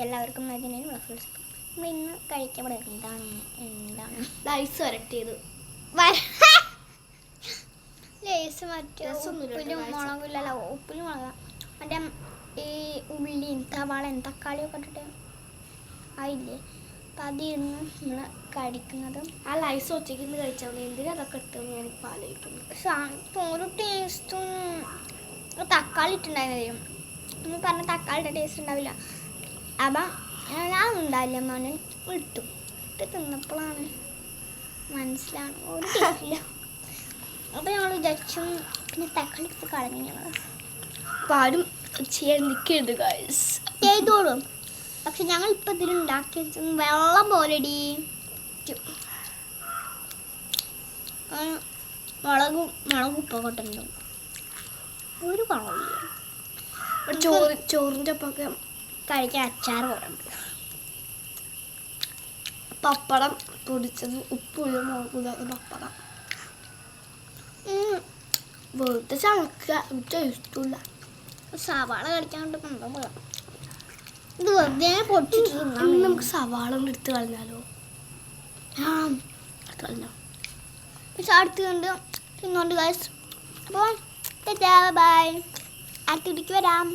എല്ലാവർക്കും അതിനൊരു ഫ്രണ്ട്സ്. നമ്മൾ ഇന്ന് കഴിക്കപ്പെടുന്നത് എന്താണ് ലൈസ് വരട്ടിയത്. ലേസ് മറ്റേ ഉപ്പിലും മുളകില്ലല്ലോ, ഉപ്പിലും മുളക മറ്റേ ഈ ഉള്ളിയും സവാളയും തക്കാളിയൊക്കെ ഇട്ടിട്ട് ആയില്ലേ. അപ്പം അതിരുന്ന് നമ്മൾ കഴിക്കുന്നത്. ആ ലൈസ് ഒറ്റയ്ക്ക് ഇന്ന് കഴിച്ചാൽ മതി. എന്തിനാ അതൊക്കെ ഇട്ടെന്ന് ഞാനിപ്പോൾ ആലോചിക്കുന്നു. ഒരു ടേസ്റ്റും തക്കാളി ഇട്ടുണ്ടായിരുന്നു. നമ്മൾ പറഞ്ഞ തക്കാളിയുടെ ടേസ്റ്റ് ഉണ്ടാവില്ല. അപ്പം ഞാൻ ഉണ്ടാവില്ല മോനെ ഇട്ടു തിന്നപ്പോഴാണ് മനസ്സിലാണ് ഒരു ടേസ്റ്റില്ല. അപ്പം ഞങ്ങൾ വിചാരിച്ചു പിന്നെ തക്കാളി എടുത്ത് കളഞ്ഞു. ഞങ്ങൾ ആരും ചെയ്യാൻ നിൽക്കരുത് ഗൈസ്, ചെയ്തോളും. പക്ഷെ ഞങ്ങൾ ഇപ്പം ഇതിലുണ്ടാക്കി വെള്ളം പോലെ മുളകും ഉപ്പൊക്കെ ഇട്ടുണ്ട്. ഒരു കുഴപ്പമില്ല. ചോറിൻ്റെ ഒപ്പൊക്കെ കഴിക്കാൻ അച്ചാർ പോലെ ഉണ്ട്. പപ്പടം പൊടിച്ചത്, ഉപ്പുള്ള മുളകും പപ്പടം വെറുതെ ചണക്കുക. എനിക്ക് ഇഷ്ടമില്ല. സവാള കഴിക്കാൻ കൊണ്ടപ്പോൾ ഇത് വെറുതെ പൊട്ടിട്ട് നമുക്ക് സവാള ഒന്ന് എടുത്ത് കളഞ്ഞാലോ? കളഞ്ഞോ? അടുത്ത് കണ്ട് തിന്നോണ്ട് ഗൈസ്. അപ്പോൾ ബൈ, അടുത്തിടയ്ക്ക് വരാം.